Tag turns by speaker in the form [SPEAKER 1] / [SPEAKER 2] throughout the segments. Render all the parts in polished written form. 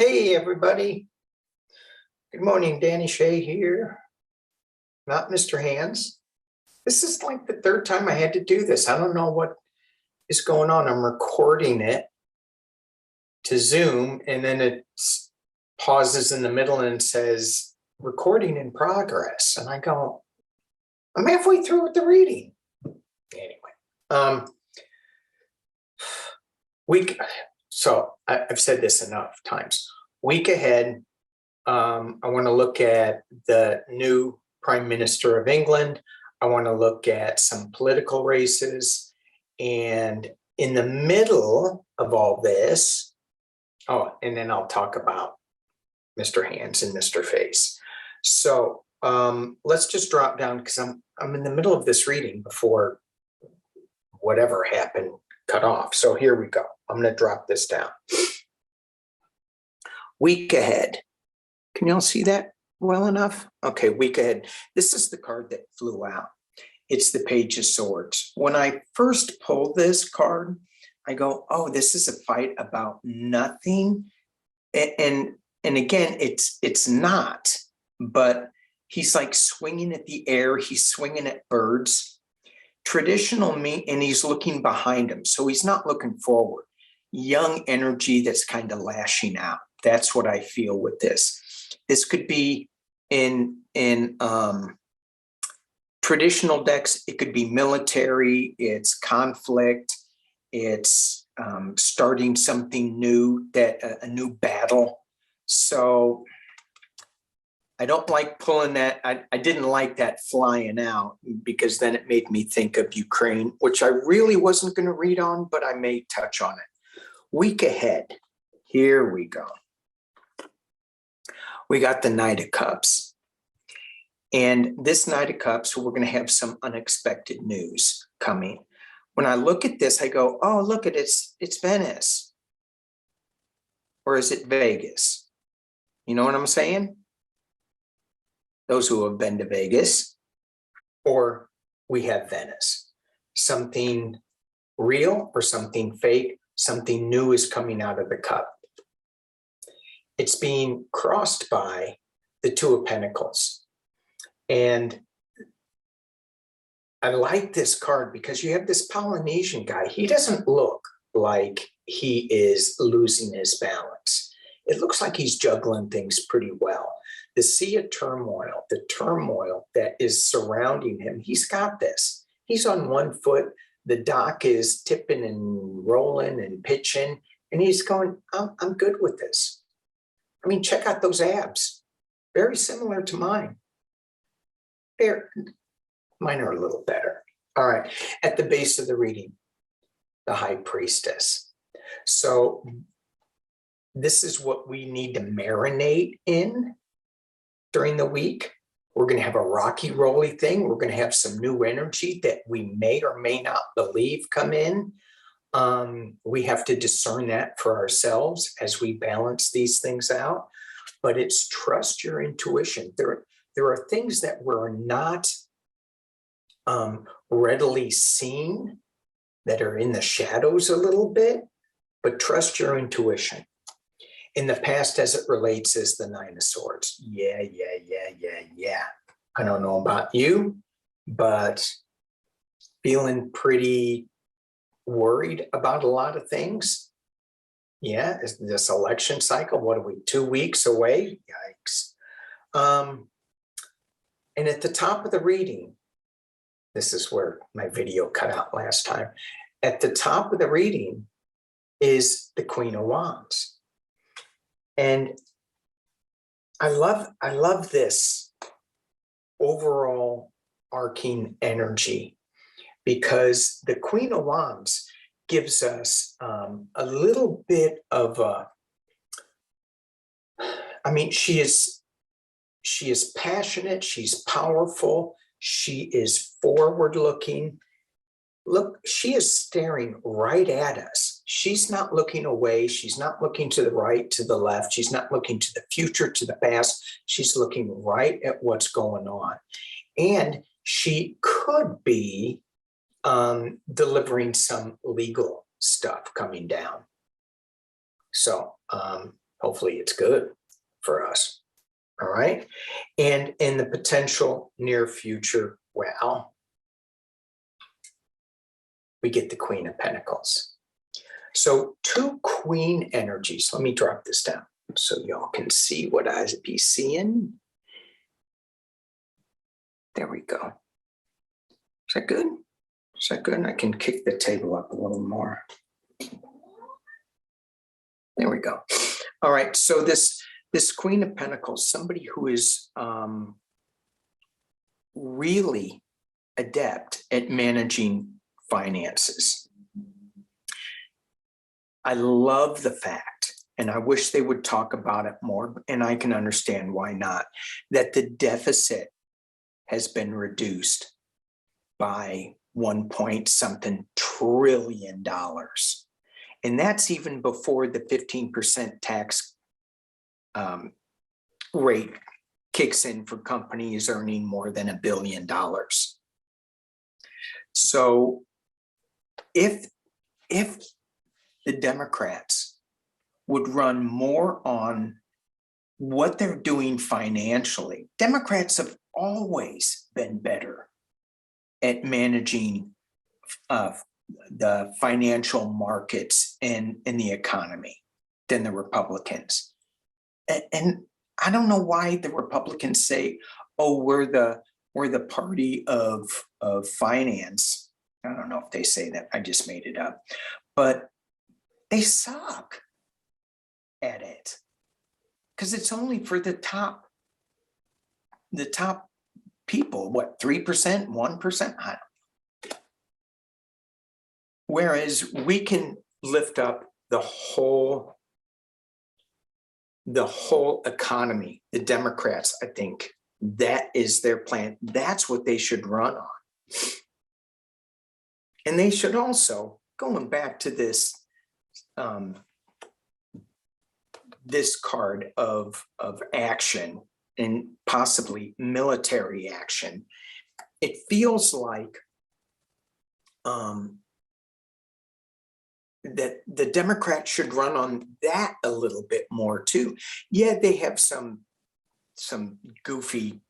[SPEAKER 1] Hey, everybody. Good morning. Danny Shea here. Not Mr. Hands. This is like the third time I had to do this. I don't know what is going on. I'm recording it to Zoom, and then it pauses in the middle and says, recording in progress. And I go, I'm halfway through with the reading. Anyway, I've said this enough times. Week ahead, I want to look at the new Prime Minister of England. I want to look at some political races. And in the middle of all this, and then I'll talk about Mr. Hands and Mr. Face. So let's just drop down because I'm in the middle of this reading before whatever happened cut off. So here we go. I'm going to drop this down. Week ahead. Can y'all see that well enough? Okay, week ahead. This is the card that flew out. It's the Page of Swords. When I first pulled this card, I go, oh, this is a fight about nothing. And again, it's not, but he's like swinging at the air. He's swinging at birds. Traditional me, and he's looking behind him. So he's not looking forward. Young energy that's kind of lashing out. That's what I feel with this. This could be in traditional decks. It could be military. It's conflict. It's starting something new, a new battle. So I don't like pulling that. I didn't like that flying out because then it made me think of Ukraine, which I really wasn't going to read on, but I may touch on it. Week ahead. Here we go. We got the Knight of Cups. And this Knight of Cups, we're going to have some unexpected news coming. When I look at this, I go, oh, look at it. It's Venice. Or is it Vegas? You know what I'm saying? Those who have been to Vegas. Or we have Venice. Something real or something fake. Something new is coming out of the cup. It's being crossed by the Two of Pentacles. And I like this card because you have this Polynesian guy. He doesn't look like he is losing his balance. It looks like he's juggling things pretty well. The sea of turmoil, the turmoil that is surrounding him, he's got this. He's on one foot. The dock is tipping and rolling and pitching. And he's going, I'm good with this. I mean, check out those abs. Very similar to mine. Mine are a little better. All right. At the base of the reading, the High Priestess. So this is what we need to marinate in during the week. We're going to have a rocky, rolly thing. We're going to have some new energy that we may or may not believe come in. We have to discern that for ourselves as we balance these things out. But it's trust your intuition. There are things that we're not readily seen that are in the shadows a little bit, but trust your intuition. In the past, as it relates, is the Nine of Swords. Yeah. I don't know about you, but feeling pretty worried about a lot of things. Yeah, this election cycle, what are we, 2 weeks away? Yikes. And at the top of the reading, this is where my video cut out last time. At the top of the reading is the Queen of Wands. And I love this overall arcing energy because the Queen of Wands gives us a little bit of she is passionate, she's powerful, she is forward looking. Look, she is staring right at us. She's not looking away. She's not looking to the right, to the left. She's not looking to the future, to the past. She's looking right at what's going on. And she could be delivering some legal stuff coming down. So hopefully it's good for us. All right. And in the potential near future, well, we get the Queen of Pentacles. So two Queen energies. Let me drop this down so y'all can see what I be seeing. There we go. Is that good? Is that good? I can kick the table up a little more. There we go. All right. So this Queen of Pentacles, somebody who is really adept at managing finances. I love the fact, and I wish they would talk about it more, and I can understand why not, that the deficit has been reduced by 1 trillion. And that's even before the 15% tax rate kicks in for companies earning more than $1 billion. So if the Democrats would run more on what they're doing financially, Democrats have always been better at managing the financial markets and the economy than the Republicans. And I don't know why the Republicans say, "Oh, we're the party of finance." I don't know if they say that. I just made it up, but they suck at it because it's only for the top people. What, 3%, 1%? I don't know. Whereas we can lift up the whole economy. The Democrats, I think that is their plan. That's what they should run on. And they should also, going back to this this card of action and possibly military action, it feels like that the Democrats should run on that a little bit more too. Yeah, they have some goofy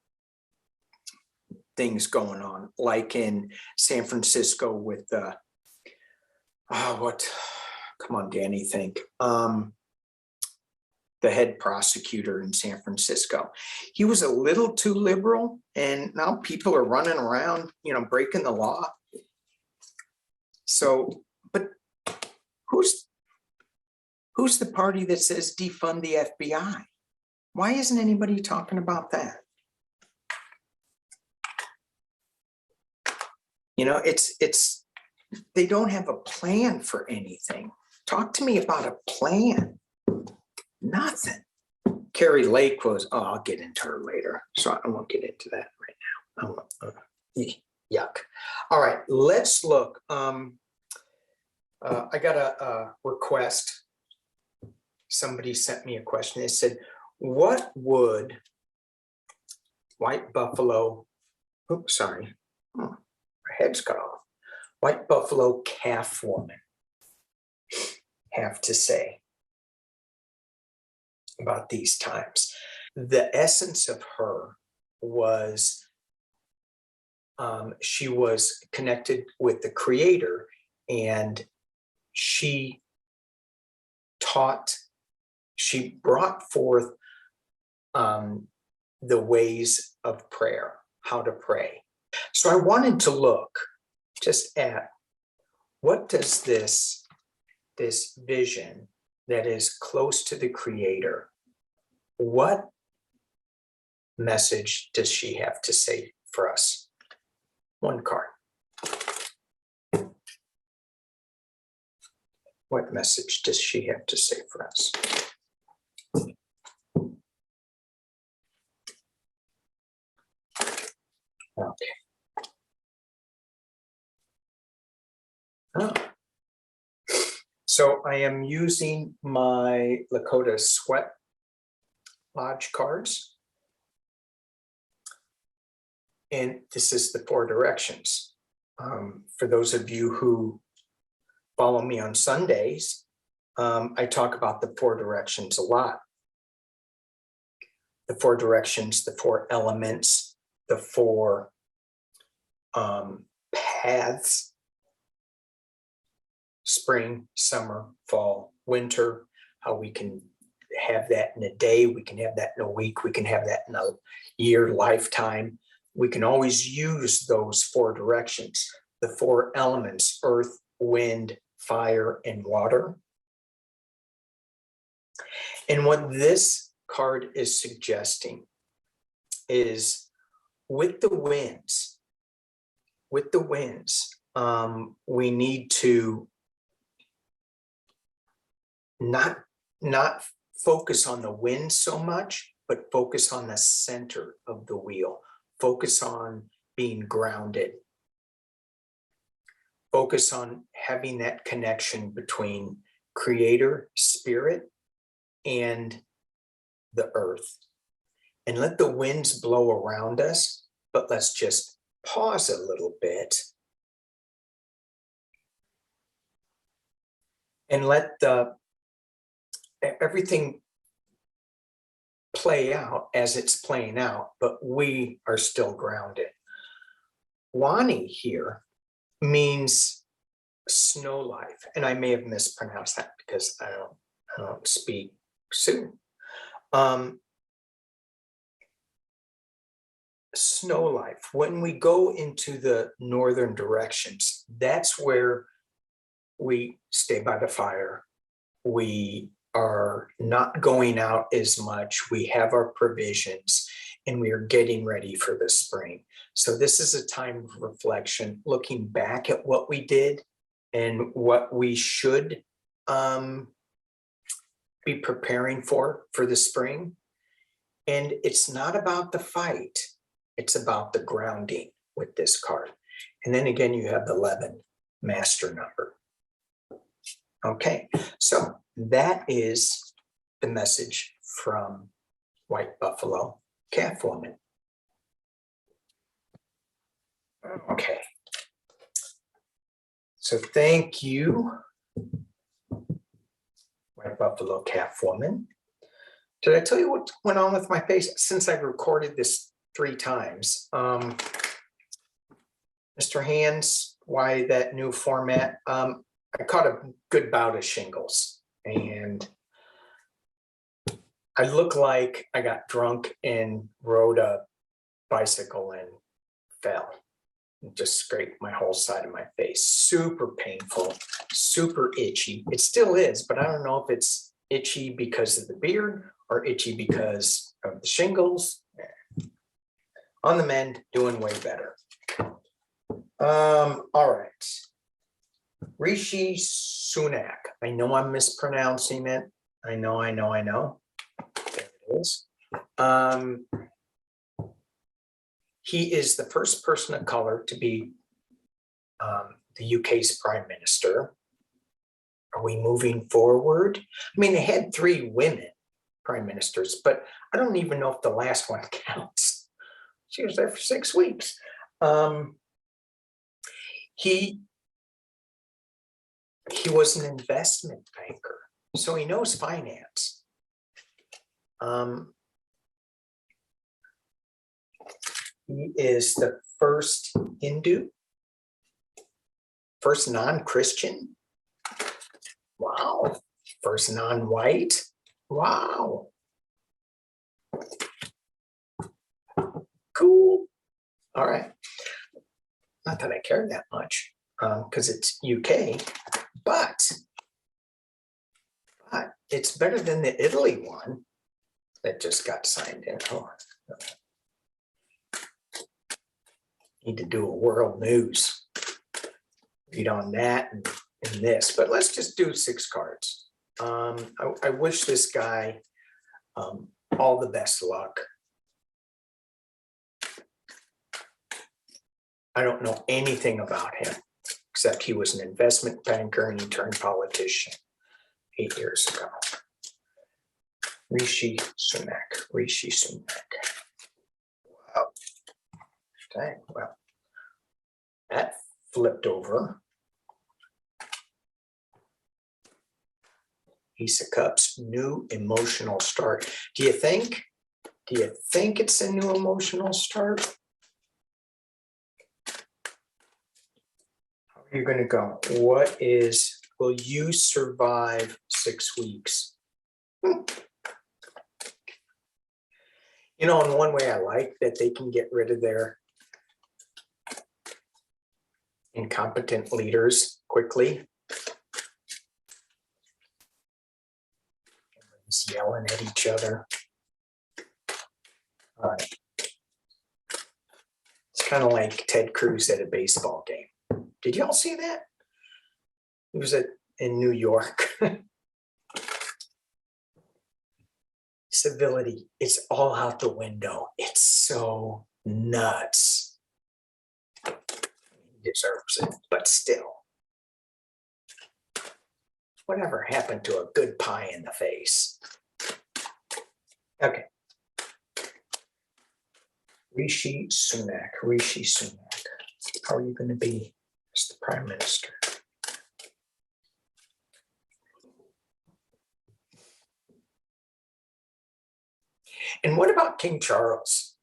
[SPEAKER 1] things going on, like in San Francisco with the come on, Danny, think. The head prosecutor in San Francisco. He was a little too liberal, and now people are running around, breaking the law. So, but who's the party that says defund the FBI? Why isn't anybody talking about that? It's they don't have a plan for anything. Talk to me about a plan. Nothing. Carrie Lake was, I'll get into her later. So I won't get into that right now. Yuck. All right, let's look. I got a request. Somebody sent me a question. They said, what would white buffalo, her head's cut off. White buffalo calf woman have to say about these times? The essence of her was she was connected with the Creator, and she brought forth the ways of prayer, how to pray. So I wanted to look just at what does this vision that is close to the Creator, what message does she have to say for us? One card. What message does she have to say for us? Okay. Oh. So I am using my Lakota Sweat Lodge cards. And this is the 4 directions. For those of you who follow me on Sundays, I talk about the 4 directions a lot. the four directions, the four elements, the four paths: spring, summer, fall, winter, how we can have that in a day, we can have that in a week, we can have that in a year, lifetime. We can always use those four directions, the four elements: earth, wind, fire, and water. And what this card is suggesting is with the winds, we need to not focus on the wind so much, but focus on the center of the wheel. Focus on being grounded. Focus on having that connection between creator, spirit, and the earth. And let the winds blow around us, but let's just pause a little bit and let everything play out as it's playing out, but we are still grounded. Wani here means snow life, and I may have mispronounced that because I don't speak Sioux. Snow life. When we go into the northern directions, that's where we stay by the fire. We are not going out as much. We have our provisions, and we are getting ready for the spring. So this is a time of reflection, looking back at what we did and what we should be preparing for the spring. And it's not about the fight. It's about the grounding with this card. And then again, you have the 11, master number. Okay, so that is the message from White Buffalo Calf Woman. Okay, so thank you, White Buffalo Calf Woman. Did I tell you what went on with my face since I've recorded this 3 times? Mr. Hands, why that new format? I caught a good bout of shingles, and I look like I got drunk and rode a bicycle and fell. Just scraped my whole side of my face. Super painful, super itchy. It still is, but I don't know if it's itchy because of the beard or itchy because of the shingles. On the mend, doing way better. All right. Rishi Sunak. I know I'm mispronouncing it. I know. There it is. He is the first person of color to be the UK's prime minister. Are we moving forward? I mean, they had 3 women prime ministers, but I don't even know if the last one counts. She was there for 6 weeks. He was an investment banker, so he knows finance. He is the first Hindu, first non-Christian. Wow. First non-white. Wow. Cool. All right. Not that I care that much because it's UK, but it's better than the Italy one that just got signed in. Oh, need to do a world news. Read on that and this, but let's just do 6 cards. I wish this guy all the best luck. I don't know anything about him, except he was an investment banker and he turned politician 8 years ago. Rishi Sunak. Wow. Dang, well, that flipped over. Ace of Cups, new emotional start. Do you think Do you think it's a new emotional start? How are you going to go? Will you survive 6 weeks? You know, in one way I like that they can get rid of their incompetent leaders quickly. Everybody's yelling at each other. All right. It's kind of like Ted Cruz at a baseball game. Did y'all see that? It was in New York. Civility, it's all out the window. It's so nuts. He deserves it, but still. Whatever happened to a good pie in the face? Okay. Rishi Sunak. How are you going to be as the Prime Minister? And what about King Charles?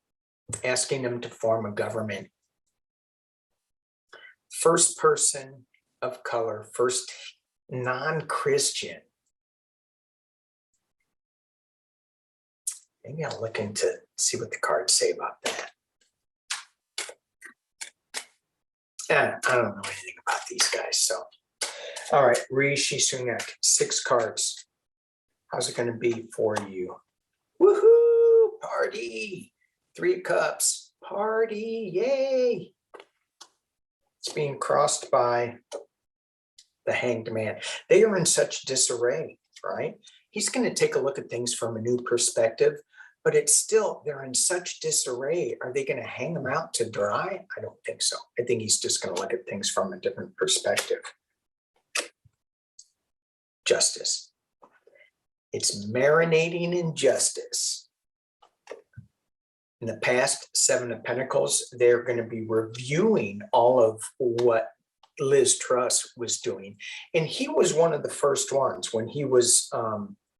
[SPEAKER 1] Asking him to form a government. First person of color, first non-Christian. Maybe I'll look into see what the cards say about that. I don't know anything about these guys, so. All right, Rishi Sunak, 6 cards. How's it going to be for you? Woohoo! Party! 3 of Cups. Party! Yay! It's being crossed by the Hanged Man. They are in such disarray, right? He's going to take a look at things from a new perspective, but it's still, they're in such disarray. Are they going to hang them out to dry? I don't think so. I think he's just going to look at things from a different perspective. Justice. It's marinating in justice. In the past 7 of Pentacles, they're going to be reviewing all of what Liz Truss was doing. And he was one of the first ones when he was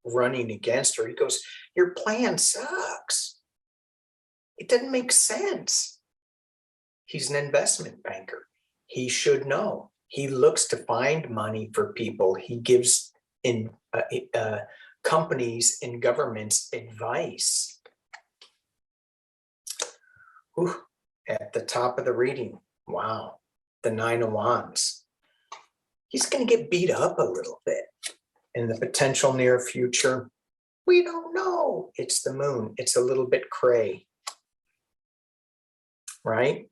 [SPEAKER 1] running against her. He goes, your plan sucks. It doesn't make sense. He's an investment banker. He should know. He looks to find money for people. He gives in companies and governments advice. Whew, at the top of the reading, wow, the 9 of Wands. He's going to get beat up a little bit. In the potential near future, we don't know. It's the moon. It's a little bit cray, right?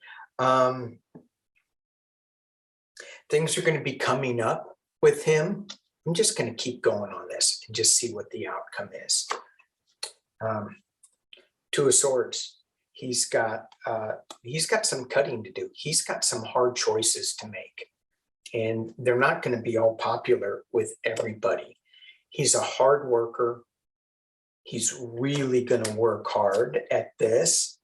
[SPEAKER 1] Things are going to be coming up with him. I'm just going to keep going on this and just see what the outcome is. 2 of Swords. He's got some cutting to do. He's got some hard choices to make. And they're not going to be all popular with everybody. He's a hard worker. He's really going to work hard at this.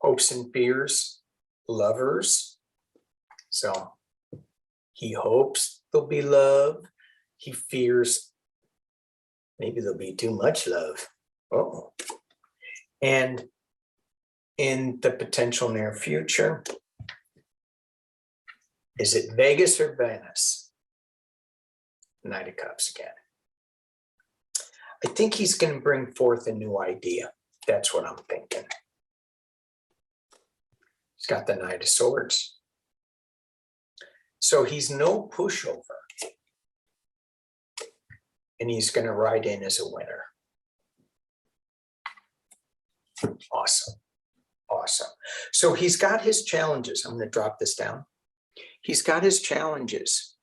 [SPEAKER 1] Hopes and fears, Lovers. So he hopes there'll be love. He fears maybe there'll be too much love. Uh-oh. And in the potential near future, is it Vegas or Venice? Knight of Cups again. I think he's going to bring forth a new idea. That's what I'm thinking. He's got the Knight of Swords. So he's no pushover. And he's going to ride in as a winner. Awesome. Awesome. So he's got his challenges. I'm going to drop this down. He's got his challenges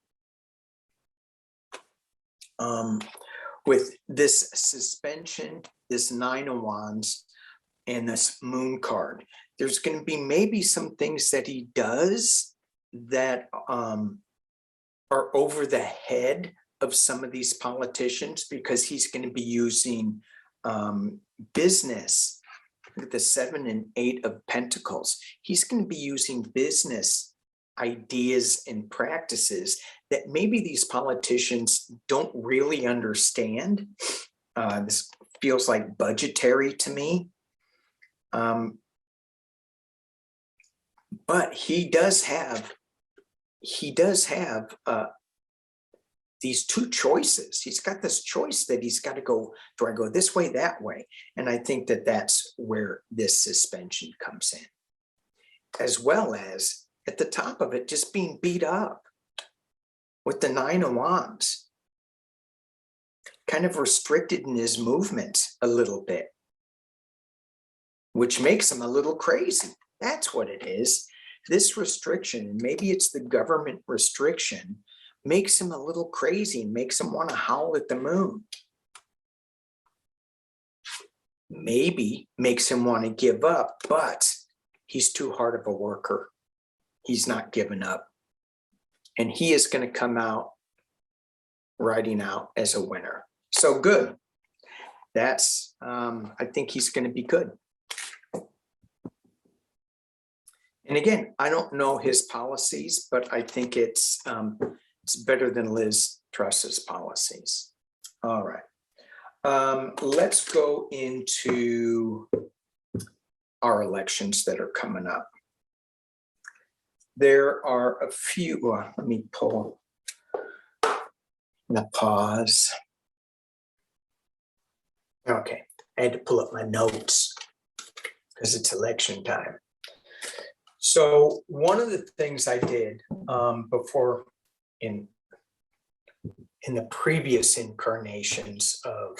[SPEAKER 1] with this suspension, this 9 of Wands, and this Moon card. There's going to be maybe some things that he does that are over the head of some of these politicians, because he's going to be using business with the 7 and 8 of Pentacles. He's going to be using business ideas and practices that maybe these politicians don't really understand. This feels like budgetary to me. But he does have these two choices. He's got this choice that he's got to go, do I go this way, that way? And I think that that's where this suspension comes in, as well as at the top of it, just being beat up with the 9 of Wands, kind of restricted in his movement a little bit, which makes him a little crazy. That's what it is. This restriction, maybe it's the government restriction, makes him a little crazy and makes him want to howl at the moon. Maybe makes him want to give up, but he's too hard of a worker. He's not giving up. And he is going to come out riding out as a winner. So good. That's, I think he's going to be good. And again, I don't know his policies, but I think it's better than Liz Truss's policies. All right. Let's go into our elections that are coming up. There are a few, let me pull the pause. Okay, I had to pull up my notes because it's election time. So one of the things I did before in the previous incarnations of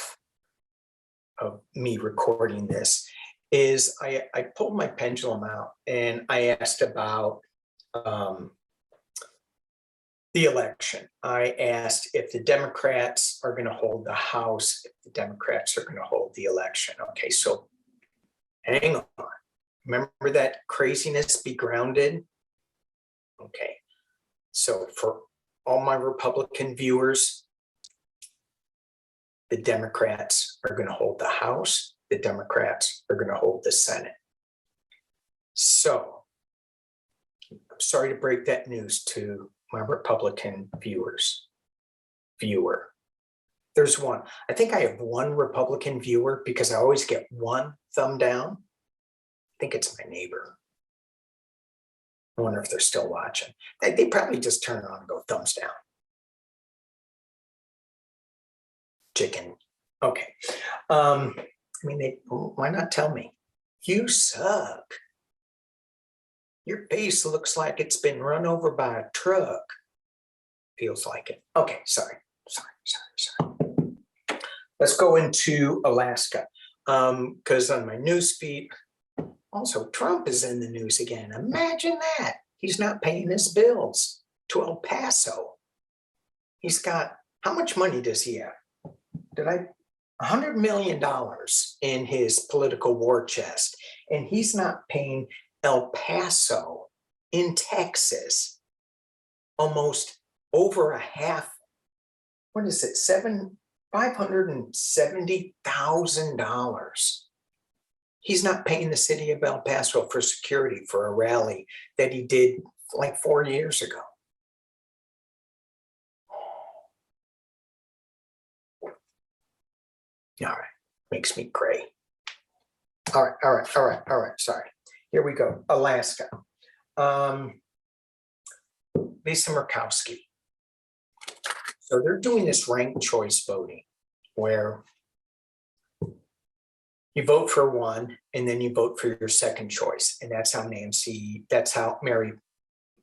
[SPEAKER 1] me recording this is I pulled my pendulum out and I asked about the election. I asked if the Democrats are going to hold the House, if the Democrats are going to hold the election. Okay, so hang on. Remember that craziness, be grounded? Okay, so for all my Republican viewers, the Democrats are going to hold the House, the Democrats are going to hold the Senate. So, I'm sorry to break that news to my Republican viewer. There's one. I think I have one Republican viewer because I always get one thumb down. I think it's my neighbor. I wonder if they're still watching. They probably just turn it on and go thumbs down. Chicken. Okay. I mean, why not tell me? You suck. Your face looks like it's been run over by a truck. Feels like it. Okay, sorry. Let's go into Alaska. Because on my news feed, also Trump is in the news again. Imagine that. He's not paying his bills to El Paso. He's got, how much money does he have? $100 million in his political war chest, and he's not paying El Paso in Texas almost over a half, what is it, $570,000. He's not paying the city of El Paso for security for a rally that he did like 4 years ago. All right, makes me gray. All right, sorry. Here we go, Alaska. Lisa Murkowski. So they're doing this ranked choice voting where you vote for one and then you vote for your second choice. And that's how Mary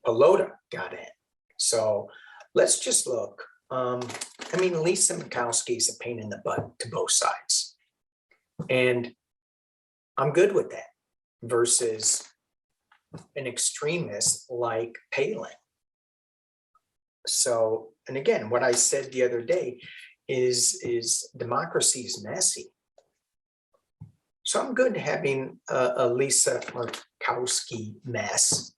[SPEAKER 1] Pelota got in. So let's just look. I mean, Lisa Murkowski is a pain in the butt to both sides. And I'm good with that versus an extremist like Palin. So, and again, what I said the other day is democracy is messy. So I'm good having a Lisa Murkowski mess.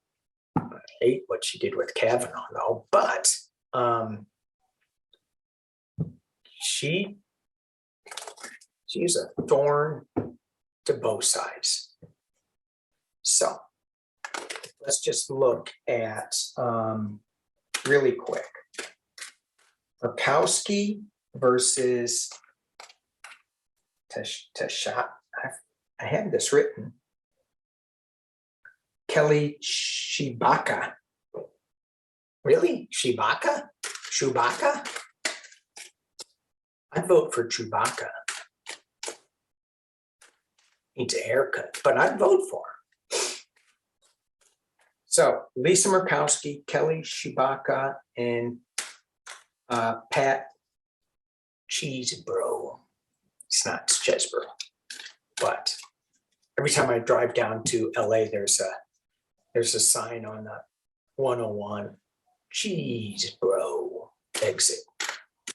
[SPEAKER 1] I hate what she did with Kavanaugh though, but she's a thorn to both sides. So let's just look at really quick. Murkowski versus Tashat. I have this written. Kelly Shibaka. Really? Shibaka? Chewbacca? I'd vote for Chewbacca. Needs a haircut, but I'd vote for her. So Lisa Murkowski, Kelly Shibaka, and Pat Cheesebro. It's not Chesbro, but every time I drive down to LA, there's a sign on the 101, Cheesebro exit. I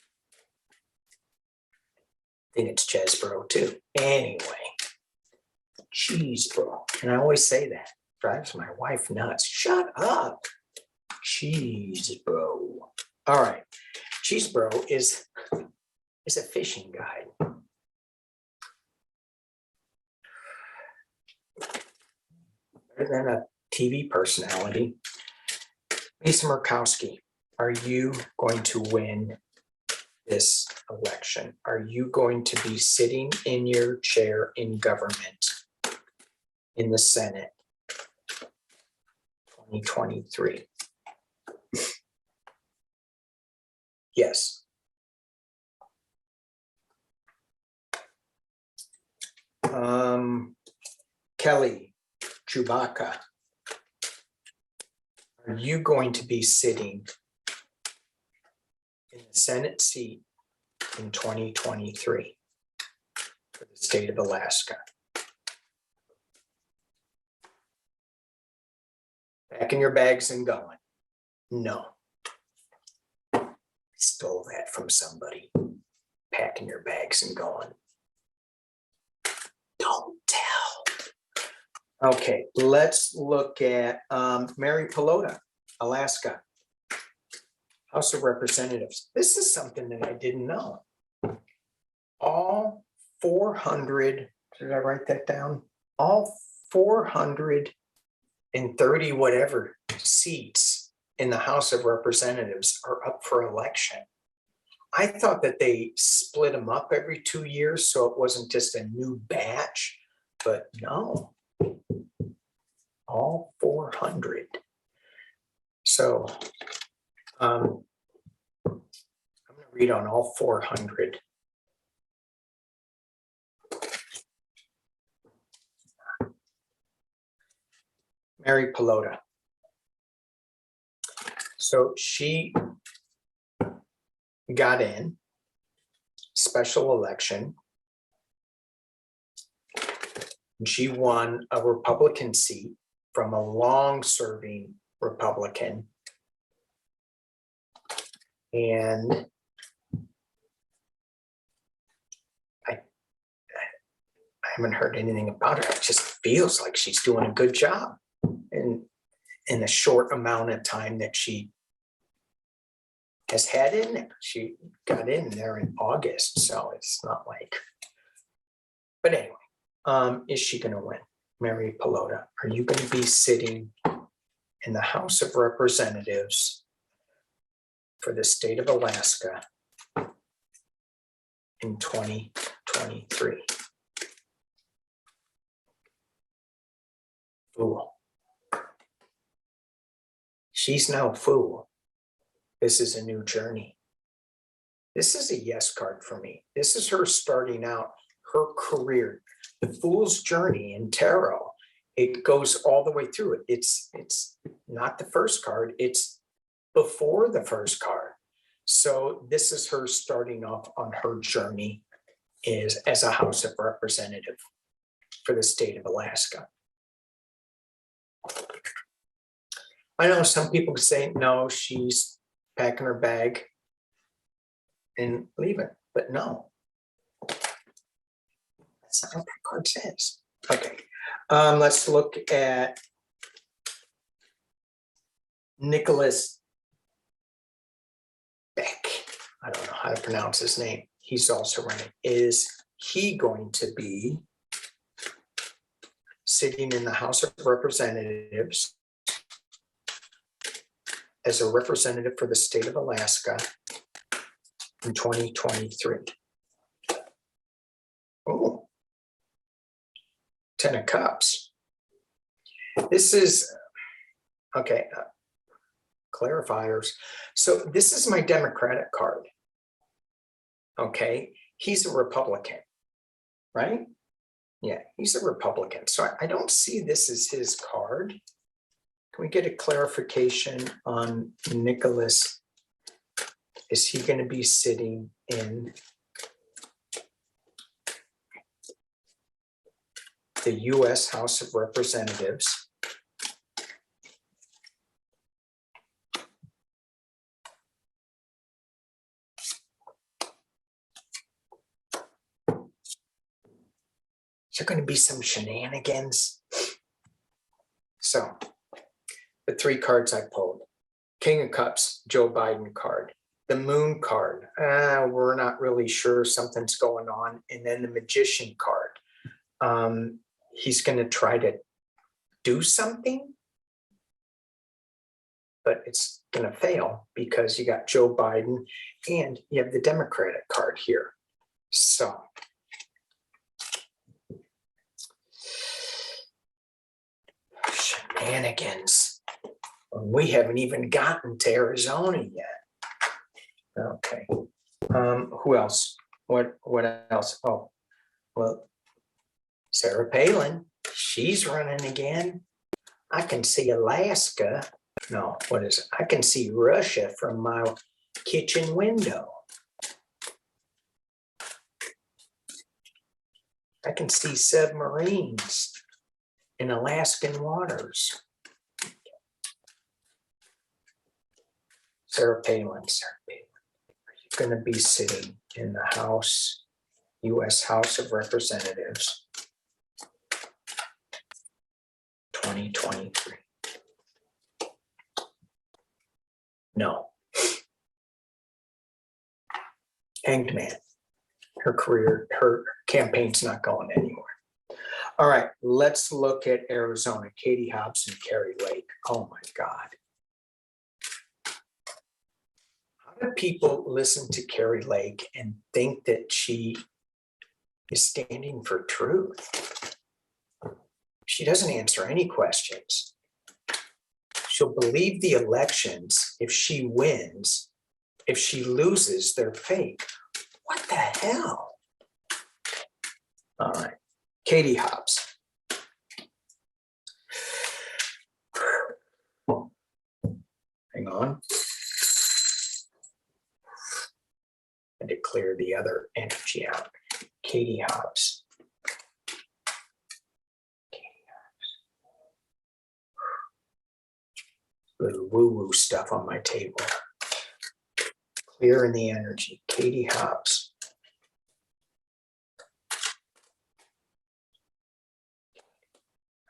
[SPEAKER 1] think it's Chesbro too. Anyway, Cheesebro, and I always say that. Drives my wife nuts. Shut up, Cheesebro. All right, Cheesebro is a fishing guide. Better than a TV personality. Lisa Murkowski, are you going to win this election? Are you going to be sitting in your chair in government in the Senate 2023? Yes. Kelly Chewbacca, are you going to be sitting in the Senate seat in 2023 for the state of Alaska? Packing your bags and going? No. I stole that from somebody. Packing your bags and going. Don't tell. Okay, let's look at Mary Pelota, Alaska, House of Representatives. This is something that I didn't know. All 400, did I write that down? All 430 whatever seats in the House of Representatives are up for election. I thought that they split them up every 2 years, so it wasn't just a new batch, but no. All 400. So I'm going to read on all 400. Mary Pelota. So she got in, special election. And she won a Republican seat from a long-serving Republican. And I haven't heard anything about her. It just feels like she's doing a good job in the short amount of time that she has had in there. She got in there in August, so it's not like, but anyway, is she going to win? Mary Pelota, are you going to be sitting in the House of Representatives for the state of Alaska in 2023? Fool. She's no fool. This is a new journey. This is a yes card for me. This is her starting out her career. The fool's journey in tarot, it goes all the way through it. It's not the first card, it's before the first card. So this is her starting off on her journey is as a House of Representative for the state of Alaska. I know some people say, no, she's packing her bag and leaving, but no. That's not what that card says. Okay, let's look at Nicholas Beck. I don't know how to pronounce his name. He's also running. Is he going to be sitting in the House of Representatives as a representative for the state of Alaska in 2023? Oh, 10 of Cups. This is, okay, clarifiers. So this is my Democratic card. Okay, he's a Republican, right? Yeah, he's a Republican. So I don't see this as his card. Can we get a clarification on Nicholas? Is he going to be sitting in the U.S. House of Representatives? Is there going to be some shenanigans? So the three cards I pulled: King of Cups, Joe Biden card; the Moon card, we're not really sure, something's going on; and then the Magician card. He's going to try to do something, but it's going to fail because you got Joe Biden and you have the Democratic card here. So shenanigans. We haven't even gotten to Arizona yet. Okay. Who else? What else? Oh, well, Sarah Palin, she's running again. I can see Alaska. No, what is it? I can see Russia from my kitchen window. I can see submarines in Alaskan waters. Sarah Palin, are you going to be sitting in the House, U.S. House of Representatives, 2023? No. Hanged man. Her campaign's not going anywhere. All right, let's look at Arizona. Katie Hobbs and Carrie Lake. Oh my God. How do people listen to Carrie Lake and think that she is standing for truth? She doesn't answer any questions. She'll believe the elections if she wins. If she loses, they're fake. What the hell? All right, Katie Hobbs. Hang on. And to clear the other energy out. Katie Hobbs. Little woo-woo stuff on my table. Clearing the energy. Katie Hobbs.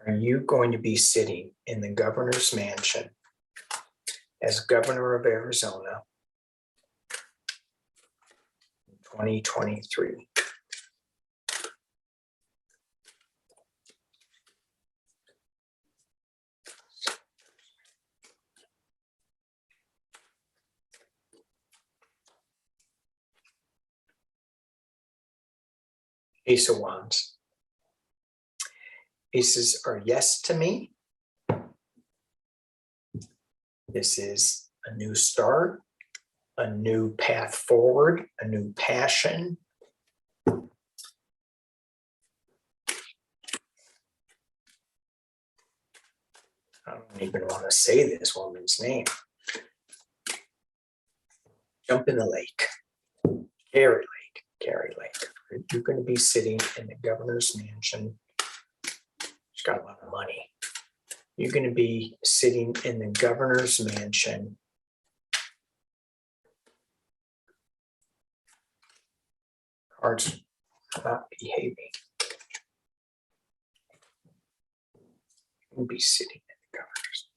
[SPEAKER 1] Are you going to be sitting in the governor's mansion as governor of Arizona in 2023? Ace of Wands. Aces are yes to me. This is a new start, a new path forward, a new passion. I don't even want to say this woman's name. Jump in the lake. Carrie Lake. Carrie Lake. You're going to be sitting in the governor's mansion. She's got a lot of money. You're going to be sitting in the governor's mansion. Cards not behaving. You'll be sitting in the governor's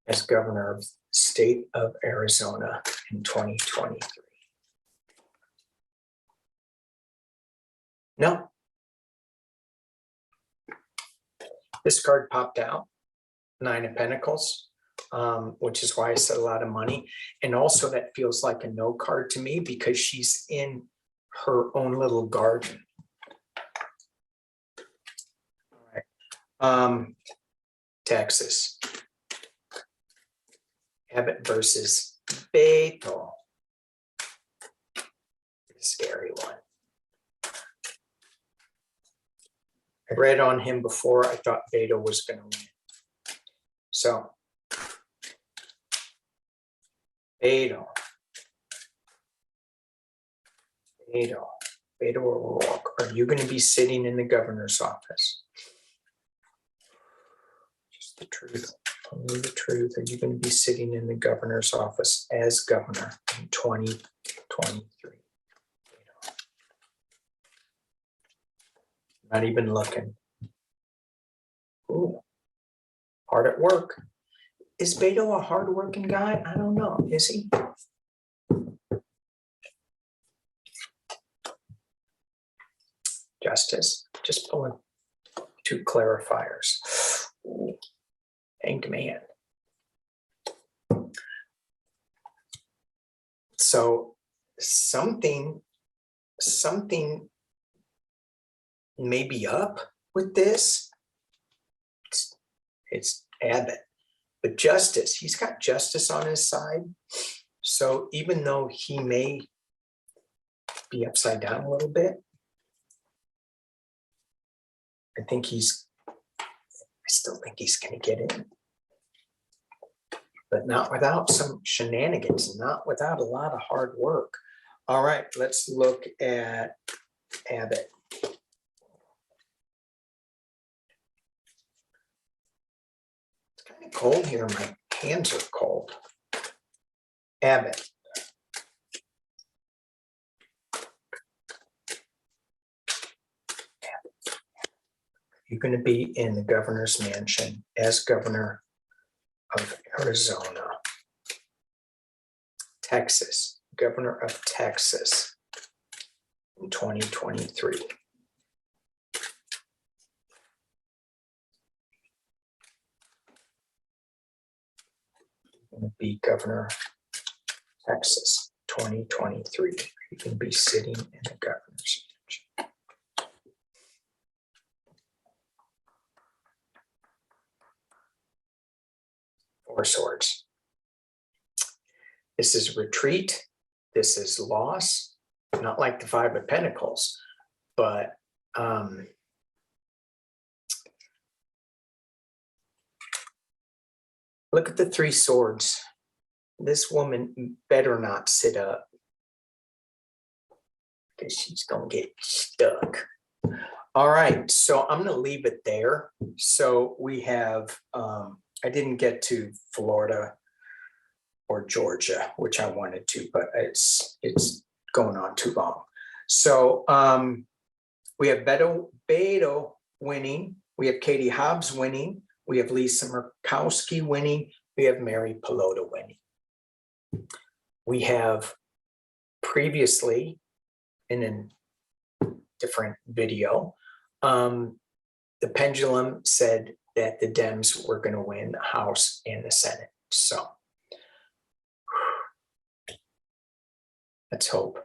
[SPEAKER 1] as governor of the state of Arizona in 2023. No. This card popped out, Nine of Pentacles, which is why I said a lot of money. And also that feels like a no card to me because she's in her own little garden. All Texas. Abbott versus Beto. Scary one. I read on him before. I thought Beto was going to win. So, Beto O'Rourke, are you going to be sitting in the governor's office? Just the truth, only the truth. Are you going to be sitting in the governor's office as governor in 2023? Not even looking. Ooh, hard at work. Is Beto a hard-working guy? I don't know. Is he? Justice. Just pulling 2 clarifiers. Ooh, hanged man. So something may be up with this. It's Abbott. But Justice, he's got Justice on his side. So even though he may be upside down a little bit, I still think he's going to get in. But not without some shenanigans, not without a lot of hard work. All right, let's look at Abbott. It's kind of cold here. My hands are cold. Abbott. You're going to be in the governor's mansion as governor of Arizona. Texas, governor of Texas in 2023. You're going to be governor of Texas 2023. You can be sitting in the governor's mansion. 4 swords. This is retreat. This is loss. Not like the 5 of Pentacles, but look at the 3 swords. This woman better not sit up because she's going to get stuck. All right, so I'm going to leave it there. So we have I didn't get to Florida or Georgia, which I wanted to, but it's going on too long. So we have Beto winning. We have Katie Hobbs winning. We have Lisa Murkowski winning. We have Mary Pelota winning. We have previously in a different video, the pendulum said that the Dems were going to win the House and the Senate. So let's hope.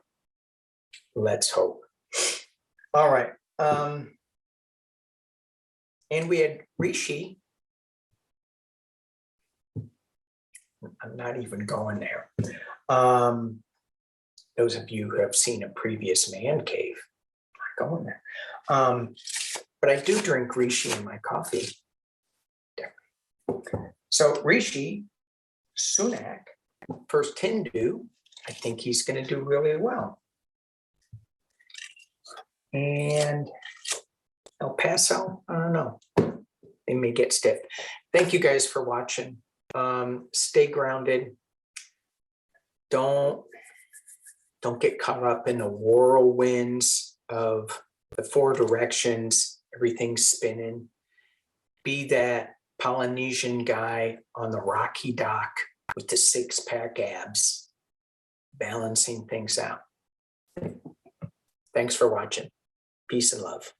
[SPEAKER 1] Let's hope. All right. And we had Rishi. I'm not even going there. Those of you who have seen a previous man cave, not going there. But I do drink Rishi in my coffee. So Rishi Sunak, first Hindu, I think he's going to do really well. And El Paso, I don't know. They may get stiff. Thank you guys for watching. Stay grounded. Don't get caught up in the whirlwinds of the 4 directions, everything's spinning. Be that Polynesian guy on the rocky dock with the 6-pack abs, balancing things out. Thanks for watching. Peace and love.